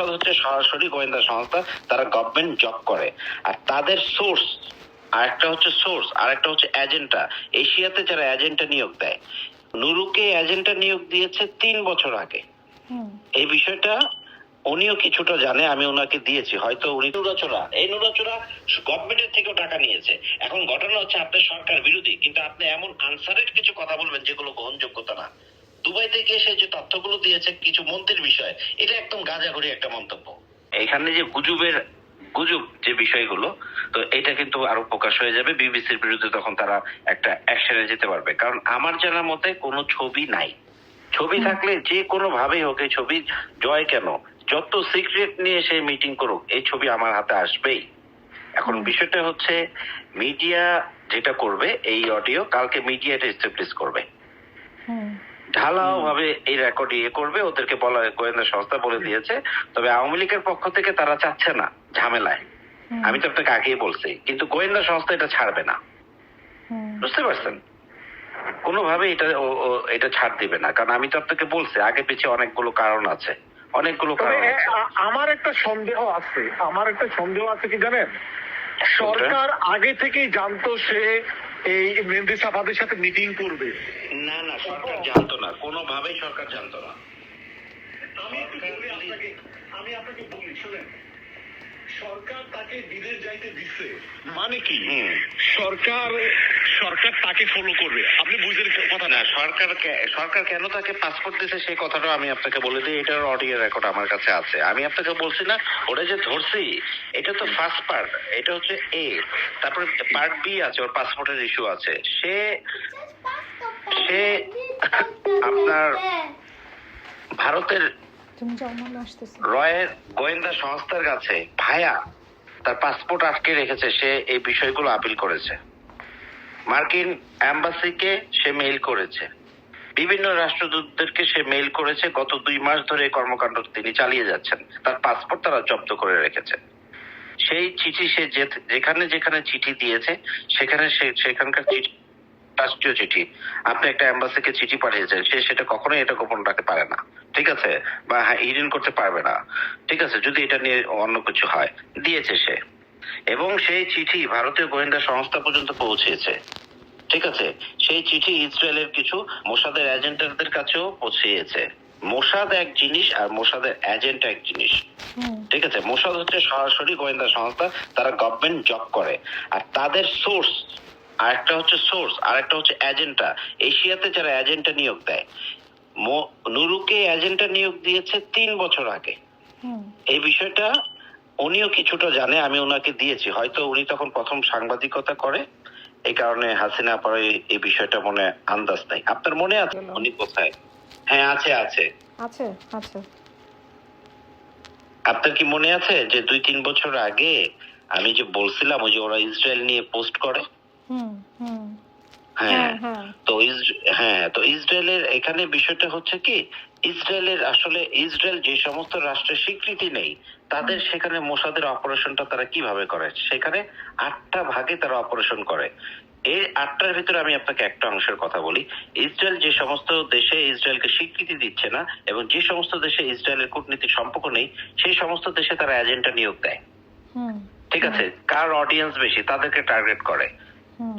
Mossad হচ্ছে সরাসরি গোয়েন্দা সংস্থা, তারা গভর্নমেন্ট জব করে। আর তাদের সোর্স আরেকটা হচ্ছে সোর্স, আরেকটা হচ্ছে এজেন্টটা। এশিয়াতে যারা এজেন্টটা নিয়োগ দেয়, নুরুকে এজেন্টটা নিয়োগ দিয়েছে 3 বছর আগে। এই বিষয়টা উনিও কিছুটা জানে, আমি ওনাকে দিয়েছি। হয়তো উনি এই নুরাচোরা গভর্নমেন্টের থেকেও টাকা নিয়েছে। এখন ঘটনা হচ্ছে আপনার সরকার বিরোধী, কিন্তু আপনি এমন আনসারের কিছু কথা বলবেন যেগুলো গ্রহণযোগ্যতা না। দুবাইতে গিয়ে সে যে তথ্যগুলো দিয়েছে কিছু মন্ত্রীর বিষয়, এটা একদম গাঁজাখড়ি একটা মন্তব্য। এখানে যে গুজব যে বিষয়গুলো, তো এটা কিন্তু আরো প্রকাশ হয়ে যাবে বিবিসির বিরুদ্ধে, তখন তারা একটা অ্যাকশনে যেতে পারবে। কারণ আমার জানার মতে কোনো ছবি নাই। ছবি থাকলে যে কোনো ভাবেই হোক, এই ছবি জয় কেন, যত সিক্রেট নিয়ে সে মিটিং করুক, এই ছবি আমার হাতে আসবেই। এখন বিষয়টা হচ্ছে মিডিয়া যেটা করবে, এই অডিও কালকে মিডিয়া এটা এস্টাবলিশ করবে, ঢালাও ভাবে এই রেকর্ড করবে। ওদেরকে বলা, গোয়েন্দা সংস্থা বলে দিয়েছে। তবে আওয়ামী লীগের পক্ষ থেকে তারা চাচ্ছে না ঝামেলায়, আমি তো আপনাকে আগেই বলছি, কিন্তু গোয়েন্দা সংস্থা এটা ছাড়বে না, বুঝতে পারছেন? কোনোভাবে এটা ছাড় দিবে না, কারণ আমি তো আপনাকে বলছি আগে পিছিয়ে অনেকগুলো কারণ আছে, অনেকগুলো কারণ আছে। আমার একটা সন্দেহ আছে কি জানেন, সরকার আগে থেকেই জানতো সে এই মেহেদী সাফাদের সাথে মিটিং করবে। না না, সরকার জানতো না, কোনোভাবেই সরকার জানতো না। আমি আপনাকে বলি, শুনেন, সরকার তাকে বিদেশ যাইতে দিচ্ছে মানে কি সরকার তাকে ফলো করবে, আপনি বুঝলেন কথা না? সরকার কেন তাকে পাসপোর্ট দিচ্ছে সেই কথাটা আমি আপনাকে বলে দিই, এটার অডিও রেকর্ড আমার কাছে আছে। আমি আপনাকে বলছি না, ওরা যে ধরছি এটা তো ফার্স্ট পার্ট, এটা হচ্ছে এ, তারপরে পার্ট বি আছে, ওর পাসপোর্টের ইস্যু আছে। সে আপনার ভারতের রয়ের গোয়েন্দা সংস্থার কাছে ভায়া তার পাসপোর্ট আটকে রেখেছে, সে এই বিষয়গুলো আপিল করেছে। মার্কিন এম্বাসিকে সে মেইল করেছে, বিভিন্ন রাষ্ট্রদূতদেরকে সে মেইল করেছে। গত 2 মাস ধরে কর্মকাণ্ড তিনি চালিয়ে যাচ্ছেন, তার পাসপোর্ট তারা জব্দ করে রেখেছে। সেই চিঠি সে যেখানে যেখানে চিঠি দিয়েছে, সেখানকার চিঠি, রাষ্ট্রীয় চিঠি, আপনি একটা এম্বাসিকে চিঠি পাঠিয়েছেন, সে সেটা কখনোই এটা গোপন রাখতে পারে না, ঠিক আছে, বা হিডেন করতে পারবে না, ঠিক আছে, যদি এটা নিয়ে অন্য কিছু হয়। দিয়েছে সে, এবং সেই চিঠি ভারতীয় গোয়েন্দা সংস্থা পর্যন্ত পৌঁছেছে, ঠিক আছে। সেই চিঠি ইসরায়েলের কিছু মোসাদের এজেন্টদের কাছেও পৌঁছেছে। মোসাদ এক জিনিস আর মোসাদের এজেন্ট এক জিনিস, ঠিক আছে। মোসাদ হচ্ছে সরাসরি গোয়েন্দা সংস্থা, তারা গভর্নমেন্ট জব করে। আর তাদের সোর্স আরেকটা হচ্ছে এজেন্টটা। এশিয়াতে যারা এজেন্টটা নিয়োগ দেয়, নুরুকে এজেন্টটা নিয়োগ দিয়েছে 3 বছর আগে। এই বিষয়টা উনিও কিছুটা জানে, আমি ওনাকে দিয়েছি। হয়তো উনি তখন প্রথম সাংবাদিকতা করে, এই কারণে হাসিনা পরে এই বিষয়টা মনে আন্দাজ নাই। আপনার মনে আছে উনি কোথায়? হ্যাঁ, আছে। আপনার কি মনে আছে যে 2-3 বছর আগে আমি যে বলছিলাম ওই যে ওরা ইসরায়েল নিয়ে পোস্ট করে? তো ইসরায়েলের এখানে বিষয়টা হচ্ছে কি, ইসরায়েল যে সমস্ত রাষ্ট্রের স্বীকৃতি নেই, তাদের সেখানে মোসাদের অপারেশনটা তারা কিভাবে করে, সেখানে 8টা ভাগে তারা অপারেশন করে। এই 8টার ভিতরে আমি আপনাকে একটা অংশের কথা বলি। ইসরায়েল যে সমস্ত দেশে ইসরায়েলকে স্বীকৃতি দিচ্ছে না, এবং যে সমস্ত দেশে ইসরায়েলের কূটনীতিক সম্পর্ক নেই, সেই সমস্ত দেশে তারা এজেন্টটা নিয়োগ দেয়, ঠিক আছে। কার অডিয়েন্স বেশি তাদেরকে টার্গেট করে,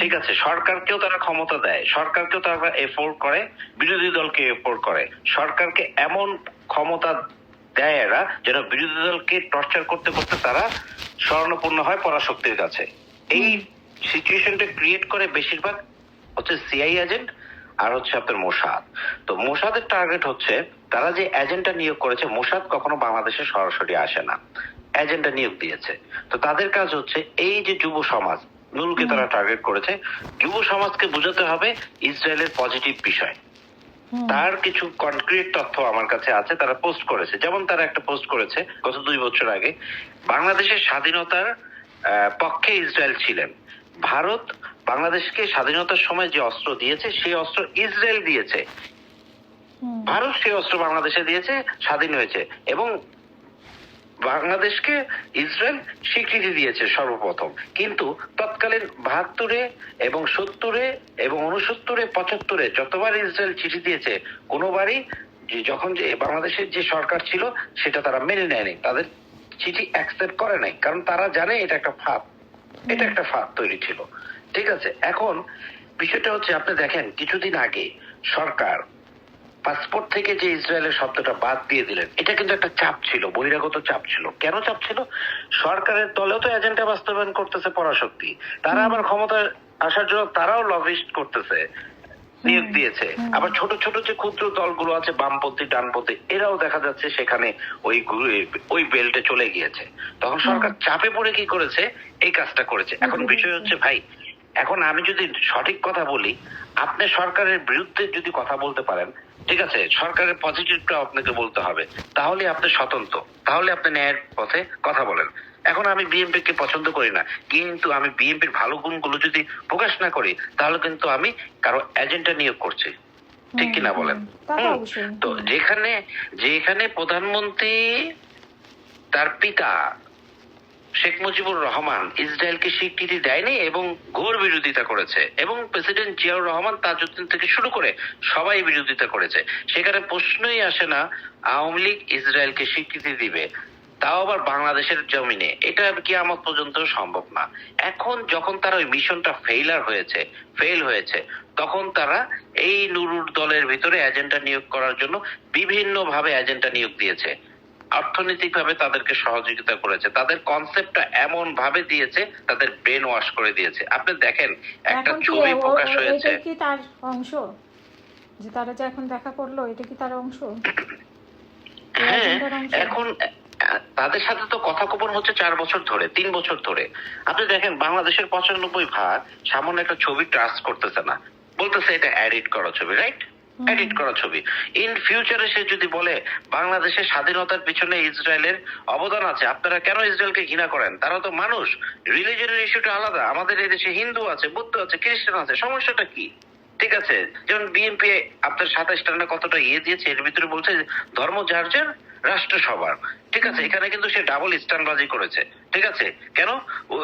ঠিক আছে। সরকারকেও তারা ক্ষমতা দেয়, সরকারকেও তারা এফোর্ড করে, বিরোধী দলকে এফোর্ড করে। সরকারকে এমন ক্ষমতা দেয় এরা যেন বিরোধী দলকে টর্চার করতে করতে তারা স্বর্ণপূর্ণ হয় পরাশক্তির কাছে। এই সিচুয়েশনটা ক্রিয়েট করে বেশিরভাগ হচ্ছে সিআই এজেন্ট আর হচ্ছে আপনার মোসাদ। তো মোসাদের টার্গেট হচ্ছে, তারা যে এজেন্টটা নিয়োগ করেছে, মোসাদ কখনো বাংলাদেশে সরাসরি আসে না, এজেন্টটা নিয়োগ দিয়েছে। তো তাদের কাজ হচ্ছে এই যে যুব সমাজ, নুরুকে তারা টার্গেট করেছে, যুব সমাজকে বোঝাতে হবে ইসরায়েলের পজিটিভ বিষয়। তার কিছু কনক্রিট তথ্য আমার কাছে আছে, তারা পোস্ট করেছে। যেমন তারা একটা পোস্ট করেছে গত 2 বছর আগে, বাংলাদেশের স্বাধীনতার পক্ষে ইসরায়েল ছিলেন। ভারত বাংলাদেশকে স্বাধীনতার সময় যে অস্ত্র দিয়েছে, সেই অস্ত্র ইসরায়েল দিয়েছে, ভারত সেই অস্ত্র বাংলাদেশে দিয়েছে, স্বাধীন হয়েছে। এবং বাংলাদেশকে ইসরায়েল স্বীকৃতি দিয়েছে সর্বপ্রথম। কিন্তু তৎকালীন 72-এ এবং 70-এ এবং 69-এ 75-এ যতবার ইসরায়েল চিঠি দিয়েছে, কোনোবারই যখন যে বাংলাদেশের যে সরকার ছিল সেটা তারা মেনে নেয়নি, তাদের চিঠি অ্যাকসেপ্ট করে নাই, কারণ তারা জানে এটা একটা ফাঁদ, এটা একটা ফাঁদ তৈরি ছিল। ঠিক আছে, এখন বিষয়টা হচ্ছে আপনি দেখেন কিছুদিন আগে সরকার পাসপোর্ট থেকে যে ইসরায়েলের শব্দটা বাদ দিয়ে দিলেন, এটা কিন্তু একটা চাপ ছিল, বহিরাগত চাপ ছিল। কেন চাপ ছিল? সরকারের দলেও তো এজেন্ডা বাস্তবায়ন করতেছে পরাশক্তি, তারা আবার ক্ষমতায় আসার জন্য তারাও লবিস্ট করতেছে, নিয়োগ দিয়েছে। আবার ছোট ছোট যে ক্ষুদ্র দলগুলো আছে বামপন্থী ডানপন্থী, এরাও দেখা যাচ্ছে সেখানে ওই বেল্টে চলে গিয়েছে। তখন সরকার চাপে পড়ে কি করেছে, এই কাজটা করেছে। এখন বিষয় হচ্ছে ভাই, এখন আমি যদি সঠিক কথা বলি, আপনি সরকারের বিরুদ্ধে যদি কথা বলতে পারেন, ঠিক আছে, সরকারের পজিটিভটা আপনাকে বলতে হবে, তাহলে আপনি স্বতন্ত্র, তাহলে আপনি ন্যায়ের পথে কথা বলেন। এখন আমি বিএনপি কে পছন্দ করি না, কিন্তু আমি বিএনপির ভালো গুণগুলো যদি প্রকাশ না করি, তাহলে কিন্তু আমি কারো এজেন্টটা নিয়োগ করছি, ঠিক কিনা বলেন? তো যেখানে প্রধানমন্ত্রী তার পিতা শেখ মুজিবুর রহমান ইসরায়েলকে স্বীকৃতি দেয়নি এবং ঘোর বিরোধিতা করেছে, এবং প্রেসিডেন্ট জিয়াউর রহমান তাজউদ্দিন থেকে শুরু করে সবাই বিরোধিতা করেছে, সেখানে প্রশ্নই আসে না আওয়ামী লীগ ইসরায়েলকে স্বীকৃতি দিবে, তাও আবার বাংলাদেশের জমিনে। এটা কিয়ামত পর্যন্ত সম্ভব না। এখন যখন তারা ওই মিশনটা ফেল হয়েছে, তখন তারা এই নুরুর দলের ভিতরে এজেন্ডা নিয়োগ করার জন্য বিভিন্ন ভাবে এজেন্ডা নিয়োগ দিয়েছে, অর্থনৈতিক ভাবে তাদেরকে সহযোগিতা করেছে, তাদের কনসেপ্টটা এমন ভাবে দিয়েছে, তাদের ব্রেন ওয়াশ করে দিয়েছে। আপনি দেখেন একটা ছবি প্রকাশ হয়েছে, এটা কি তার অংশ যে তারা যে এখন দেখা করলো, এটা কি তার অংশ? হ্যাঁ, এখন তাদের সাথে তো কথা গোপন হচ্ছে 4 বছর ধরে, 3 বছর ধরে। আপনি দেখেন বাংলাদেশের 95% সামান্য একটা ছবি ট্রাস্ট করতেছে না, বলতেছে এটা এডিট করা ছবি, রাইট? এডিট করা ছবি। ইন ফিউচারে সে যদি বলে বাংলাদেশের স্বাধীনতার পিছনে ইসরায়েলের অবদান আছে, আপনারা কেন ইসরায়েলকে ঘৃণা করেন? তারা তো মানুষ, রিলিজনের ইস্যুটা আলাদা। আমাদের এই দেশে হিন্দু আছে, বৌদ্ধ আছে, খ্রিস্টান আছে, সমস্যাটা কি? ঠিক আছে, যেমন বিএনপি আপনার 27টা না কতটা দিয়েছে, এর ভিতরে বলছে ধর্ম যার যার, রাষ্ট্র সবার। ঠিক আছে, এখানে কিন্তু সে ডাবল স্ট্যান্ডবাজি করেছে। ঠিক আছে, কেন?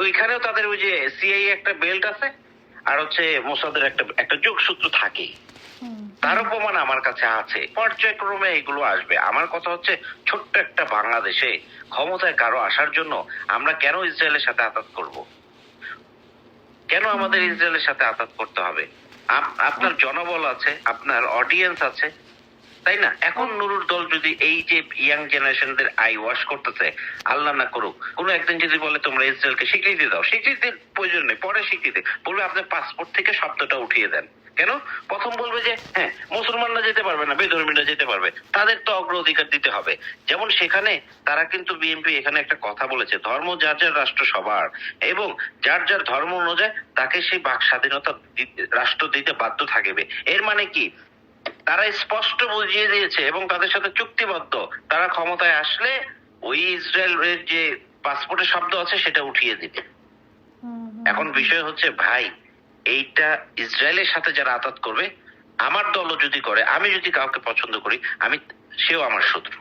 ওইখানেও তাদের ওই যে সিআই একটা বেল্ট আছে, আর হচ্ছে মোসাদের একটা যোগসূত্র থাকে, তারও প্রমাণ আমার কাছে আছে। পর্যায়ক্রমে এগুলো আসবে। আমার কথা হচ্ছে ছোট্ট একটা বাংলাদেশে ক্ষমতায় কারো আসার জন্য আমরা কেন ইসরায়েলের সাথে আঘাত করব? কেন আমাদের ইসরায়েলের সাথে আঘাত করতে হবে? আপনার জনবল আছে, আপনার অডিয়েন্স আছে, তাই না? এখন নুরুর দল যদি এই যে ইয়াং জেনারেশনদের আই ওয়াশ করতেছে, আল্লাহ না করুক কোনো একদিন যদি বলে তোমরা ইসরায়েলকে স্বীকৃতি দাও, স্বীকৃতির প্রয়োজন নেই, পরে স্বীকৃতি বলবে আপনার পাসপোর্ট থেকে শব্দটা উঠিয়ে দেন। কেন? প্রথম বলবে যে হ্যাঁ মুসলমানরা যেতে পারবে না, বেধর্মীরা যেতে পারবে, তাদের তো অগ্রাধিকার দিতে হবে। যেমন সেখানে তারা কিন্তু বিএনপি এখানে একটা কথা বলেছে, ধর্ম যার যার, রাষ্ট্র সবার, এবং যার যার ধর্ম অনুযায়ী তাকে সেই বাক স্বাধীনতা রাষ্ট্র দিতে বাধ্য থাকবে। এর মানে কি? তারা স্পষ্ট বুঝিয়ে দিয়েছে এবং তাদের সাথে চুক্তিবদ্ধ, তারা ক্ষমতায় আসলে ওই ইসরায়েলের যে পাসপোর্টের শব্দ আছে সেটা উঠিয়ে দিবে। এখন বিষয় হচ্ছে ভাই, এইটা ইসরায়েলের সাথে যারা আঘাত করবে, আমার দলও যদি করে, আমি যদি কাউকে পছন্দ করি, সেও আমার শত্রু।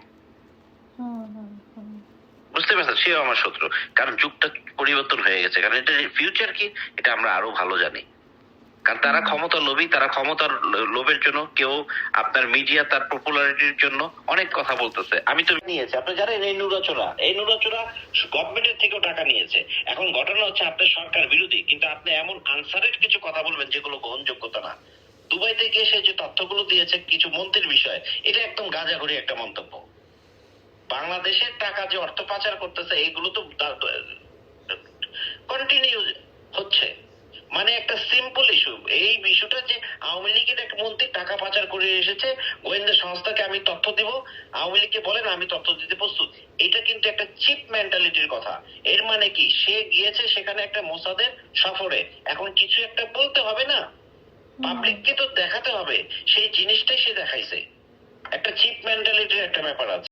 বুঝতে পারছেন? সেও আমার শত্রু, কারণ যুগটা পরিবর্তন হয়ে গেছে। কারণ এটা ফিউচার কি, এটা আমরা আরো ভালো জানি। কারণ তারা ক্ষমতার লোভী, তারা ক্ষমতার লোভের জন্য, কেউ আপনার মিডিয়া তার পপুলারিটির জন্য অনেক কথা বলতেছে। আমি তো নিয়েছি, আপনি জানেন এই নুরাচোরা গভর্নমেন্টের থেকেও টাকা নিয়েছে। এখন ঘটনা হচ্ছে আপনার সরকার বিরোধী, কিন্তু আপনি এমন আনসারের কিছু কথা বলবেন যেগুলো গ্রহণযোগ্যতা না। দুবাইতে গিয়ে সে যে তথ্যগুলো দিয়েছে কিছু মন্ত্রীর বিষয়ে, এটা একদম গাঁজাখড়ি একটা মন্তব্য। বাংলাদেশের টাকা যে অর্থ পাচার করতেছে, এইগুলো তো কন্টিনিউ হচ্ছে। মানে একটা সিম্পল ইস্যু, এই বিষয়টা যে আওয়ামী লীগের এক মন্ত্রী টাকা পাচার করে এসেছে, গোয়েন্দা সংস্থাকে আমি তথ্য দিব, আওয়ামী লীগকে বলেন আমি তথ্য দিতে প্রস্তুত, এটা কিন্তু একটা চিপ মেন্টালিটির কথা। এর মানে কি? সে গিয়েছে সেখানে একটা মোসাদের সফরে, এখন কিছু একটা বলতে হবে না, পাবলিককে তো দেখাতে হবে, সেই জিনিসটাই সে দেখাইছে। একটা চিপ মেন্টালিটির একটা ব্যাপার আছে।